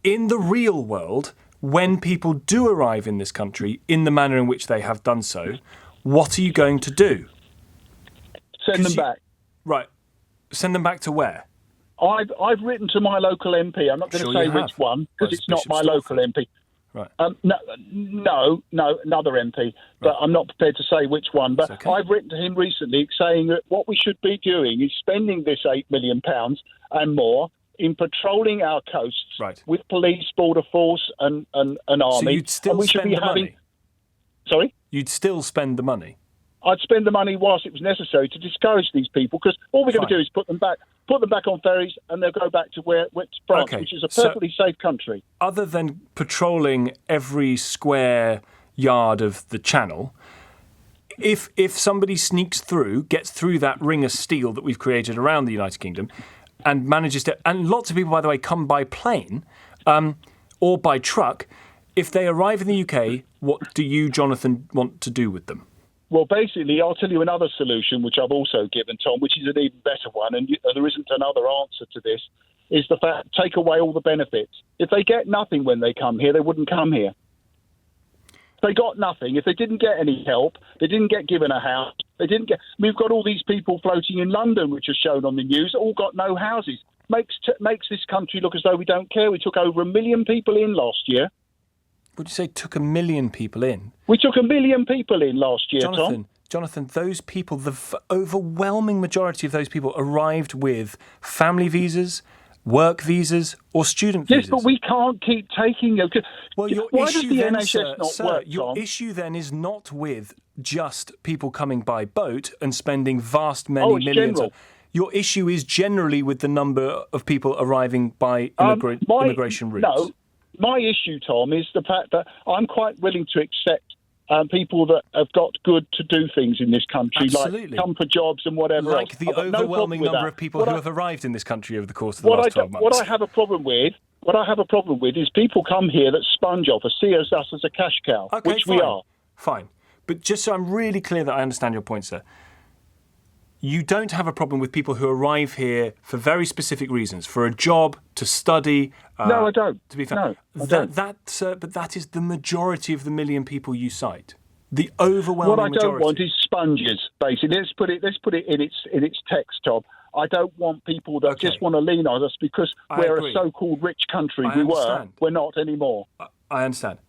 in the real world, when people do arrive in this country in the manner in which they have done so, what are you going to do? Send them back. Right. Send them back to where? I've written to my local MP. I'm not going to say which one because it's not my local MP. Right. No, another MP. But I'm not prepared to say which one. But okay. I've written to him recently saying that what we should be doing is spending this £8 million and more in patrolling our coasts with police, border force and army. So you'd still spend the money? Sorry? You'd still spend the money? I'd spend the money whilst it was necessary to discourage these people, because all we're going to do is put them back on ferries, and they'll go back to France, which is a perfectly safe country. Other than patrolling every square yard of the channel, if somebody sneaks through, gets through that ring of steel that we've created around the United Kingdom, and manages to, and lots of people, by the way, come by plane or by truck, if they arrive in the UK, what do you, Jonathan, want to do with them? Well, basically, I'll tell you another solution, which I've also given, Tom, which is an even better one, and there isn't another answer to this, is the fact, take away all the benefits. If they get nothing when they come here, they wouldn't come here. If they got nothing, if they didn't get any help, they didn't get given a house, we've got all these people floating in London, which are shown on the news, all got no houses. Makes this country look as though we don't care. We took over 1 million people in last year. Would you say took 1 million people in? We took 1 million people in last year, Tom. Jonathan, those people, the overwhelming majority of those people arrived with family visas, work visas, or student visas. Yes, but we can't keep taking them. Well, why does the NHS not work, Tom? Your issue then is not with just people coming by boat and spending vast many millions. Your issue is generally with the number of people arriving by immigration routes. No. My issue, Tom, is the fact that I'm quite willing to accept people that have got good to do things in this country, Absolutely. Like come for jobs and whatever like else. the overwhelming number of people who have arrived in this country over the course of the last 12 months. What I have a problem with is people come here that sponge off, see us as a cash cow, which we are. Fine. But just so I'm really clear that I understand your point, sir, you don't have a problem with people who arrive here for very specific reasons, for a job, to study. No, I don't. To be fair, no, I don't. But that is the majority of the 1 million people you cite. The overwhelming majority. What I don't want is sponges. Basically, let's put it in its text, Tom. I don't want people that just want to lean on us because we're a so-called rich country. We're not anymore. I understand.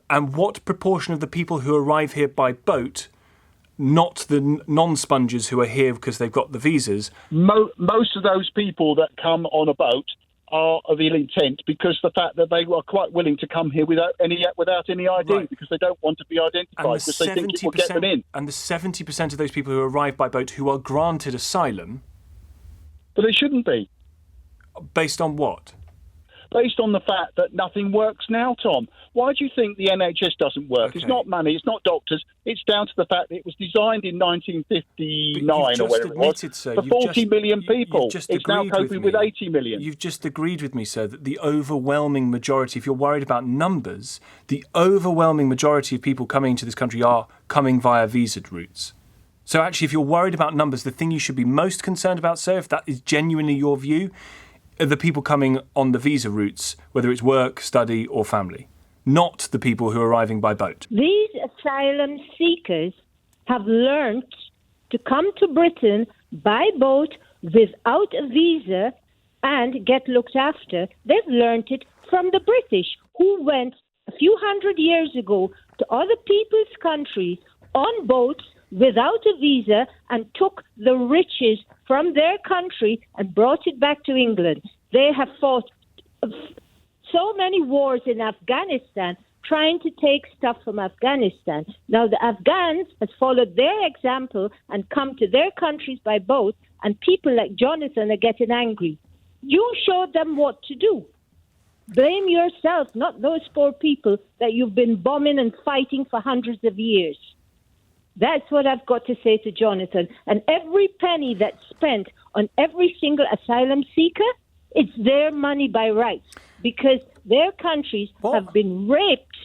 And what proportion of the people who arrive here by boat? Not the non-sponges who are here because they've got the visas. Most of those people that come on a boat are of ill intent because the fact that they are quite willing to come here without any ID because they don't want to be identified because they think it will get them in. And the 70% of those people who arrive by boat who are granted asylum... But they shouldn't be. Based on what? Based on the fact that nothing works now, Tom. Why do you think the NHS doesn't work? Okay. It's not money, it's not doctors. It's down to the fact that it was designed in 1959 or whatever it was for 40 million people. It's now coping with 80 million. You've just agreed with me, sir, that the overwhelming majority, if you're worried about numbers, the overwhelming majority of people coming into this country are coming via visaed routes. So actually, if you're worried about numbers, the thing you should be most concerned about, sir, if that is genuinely your view, are the people coming on the visa routes, whether it's work, study or family, not the people who are arriving by boat. These asylum seekers have learnt to come to Britain by boat without a visa and get looked after. They've learnt it from the British, who went a few hundred years ago to other people's countries on boats without a visa and took the riches from their country and brought it back to England. They have fought so many wars in Afghanistan trying to take stuff from Afghanistan. Now the Afghans have followed their example and come to their countries by boat, and people like Jonathan are getting angry. You showed them what to do. Blame yourself, not those poor people that you've been bombing and fighting for hundreds of years. That's what I've got to say to Jonathan. And every penny that's spent on every single asylum seeker, it's their money by rights, because their countries have been raped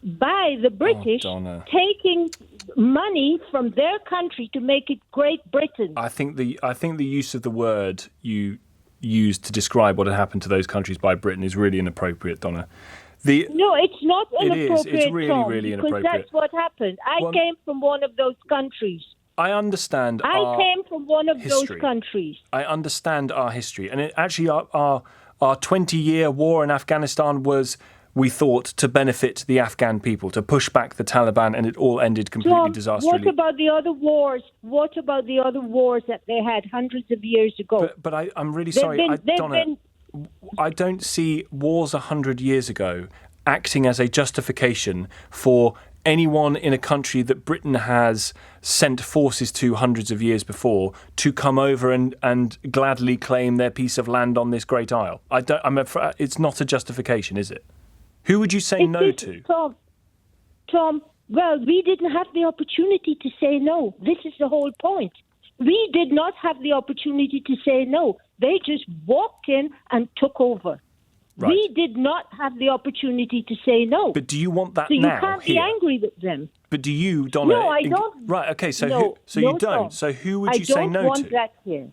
by the British, taking money from their country to make it Great Britain. I think the use of the word you used to describe what had happened to those countries by Britain is really inappropriate, Donna. No, it's not inappropriate, It is. It's really, Tom, really because inappropriate. that's what happened. I came from one of those countries. I understand I came from one of those countries. I understand our history. And actually our 20-year war in Afghanistan was, we thought, to benefit the Afghan people, to push back the Taliban, and it all ended completely disastrously. What about the other wars? What about the other wars that they had hundreds of years ago? But I'm really sorry, Donna, I don't see wars 100 years ago acting as a justification for anyone in a country that Britain has sent forces to hundreds of years before to come over and gladly claim their piece of land on this great isle. It's not a justification, is it? Who would you say no to? Tom, well, we didn't have the opportunity to say no. This is the whole point. We did not have the opportunity to say no. They just walked in and took over. Right. We did not have the opportunity to say no. But do you want that now? So now? you can't be angry with them. But do you, Donna? No, I don't. Right, okay, so no, you don't. Tom. So who would you say no to? I don't want that here.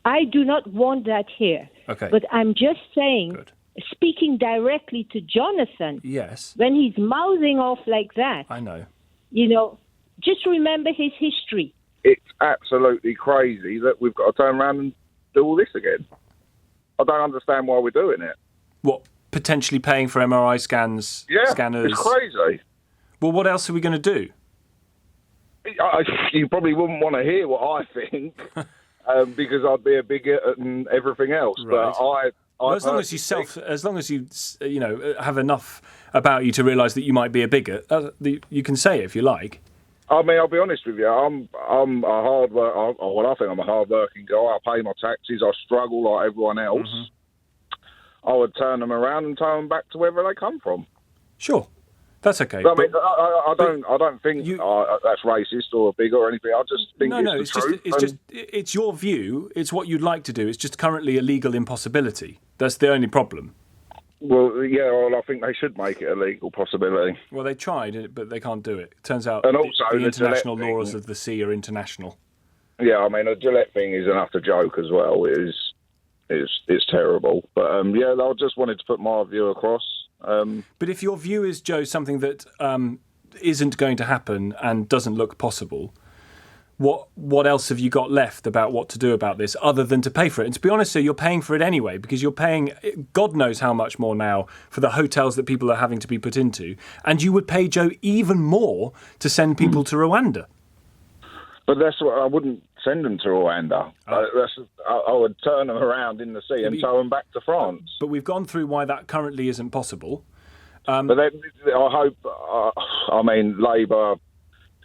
I do not want that here. Okay. But I'm just saying, Good. Speaking directly to Jonathan, yes, when he's mouthing off like that, I know. Just remember his history. It's absolutely crazy that we've got to turn around and do all this again. I don't understand why we're doing it. What, potentially paying for MRI scanners? It's crazy. Well, what else are we going to do? You probably wouldn't want to hear what I think because I'd be a bigot and everything else. Right. But well, as long as you have enough about you to realise that you might be a bigot, you can say it if you like. I mean, I'll be honest with you. I'm a hard work. I think I'm a hard-working guy. I pay my taxes. I struggle like everyone else. Mm-hmm. I would turn them around and turn them back to wherever they come from. Sure, that's okay. I mean, I don't think that's racist or bigot or anything. I just think it's the truth. It's your view. It's what you'd like to do. It's just currently a legal impossibility. That's the only problem. Well, yeah, I think they should make it a legal possibility. Well, they tried, but they can't do it. It turns out and also the international laws of the sea are international. Yeah, I mean, the Gillette thing is enough to joke as well. It's terrible. But, I just wanted to put my view across. But if your view is, Joe, something that isn't going to happen and doesn't look possible, what else have you got left about what to do about this other than to pay for it? And to be honest, sir, you're paying for it anyway because you're paying God knows how much more now for the hotels that people are having to be put into. And you would pay, Joe, even more to send people to Rwanda. But that's what I wouldn't send them to Rwanda. I would turn them around in the sea and tow them back to France. But we've gone through why that currently isn't possible. But then, I hope, Labour,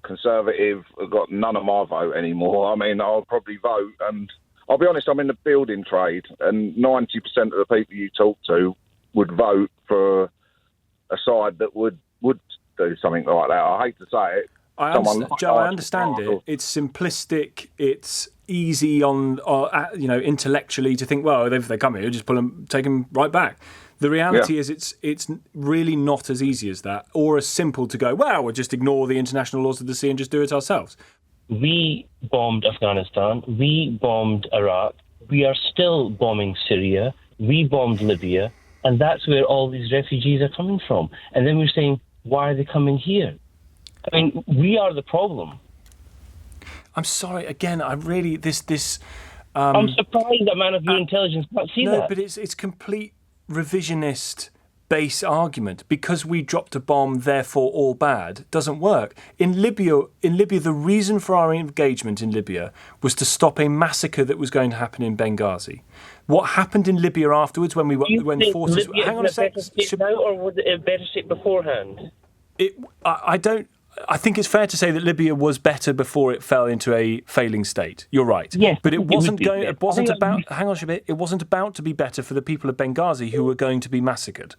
Conservative, have got none of my vote anymore. I mean, I'll probably vote. And I'll be honest, I'm in the building trade, and 90% of the people you talk to would vote for a side that would do something like that. I hate to say it. Joe, I understand it. It's simplistic. It's easy intellectually to think, well, if they come here, just take them right back. The reality is it's really not as easy as that, or as simple to go, well, we'll just ignore the international laws of the sea and just do it ourselves. We bombed Afghanistan. We bombed Iraq. We are still bombing Syria. We bombed Libya. And that's where all these refugees are coming from. And then we're saying, why are they coming here? I mean, we are the problem. I'm sorry. Again, I'm surprised a man of your intelligence can't see that. No, but it's complete revisionist base argument. Because we dropped a bomb, therefore all bad, doesn't work. In Libya, the reason for our engagement in Libya was to stop a massacre that was going to happen in Benghazi. What happened in Libya afterwards when forces? Libya hang on a sec. Now, or was it a better state beforehand? I think it's fair to say that Libya was better before it fell into a failing state. You're right. Yes, but it wasn't about. Hang on a bit. It wasn't about to be better for the people of Benghazi who were going to be massacred.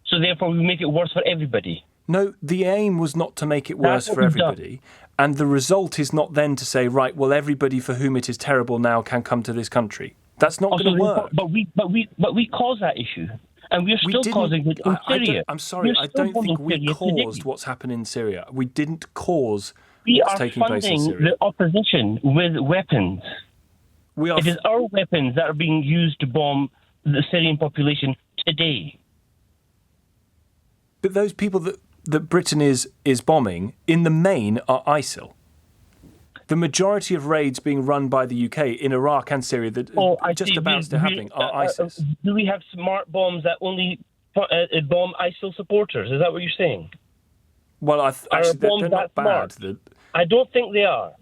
So therefore, we make it worse for everybody. No, the aim was not to make it worse for everybody, and the result is not then to say, right, well, everybody for whom it is terrible now can come to this country. That's not going to work. But we caused that issue. And we're still causing it in Syria. I'm sorry, I don't think we caused what's happened in Syria. We didn't cause what's taking place in Syria. We are funding the opposition with weapons. We are. It is our weapons that are being used to bomb the Syrian population today. But those people that Britain is bombing, in the main, are ISIL. The majority of raids being run by the UK in Iraq and Syria that are just about to happening are ISIS. Do we have smart bombs that only bomb ISIL supporters? Is that what you're saying? Well, actually, they're not bad. I don't think they are.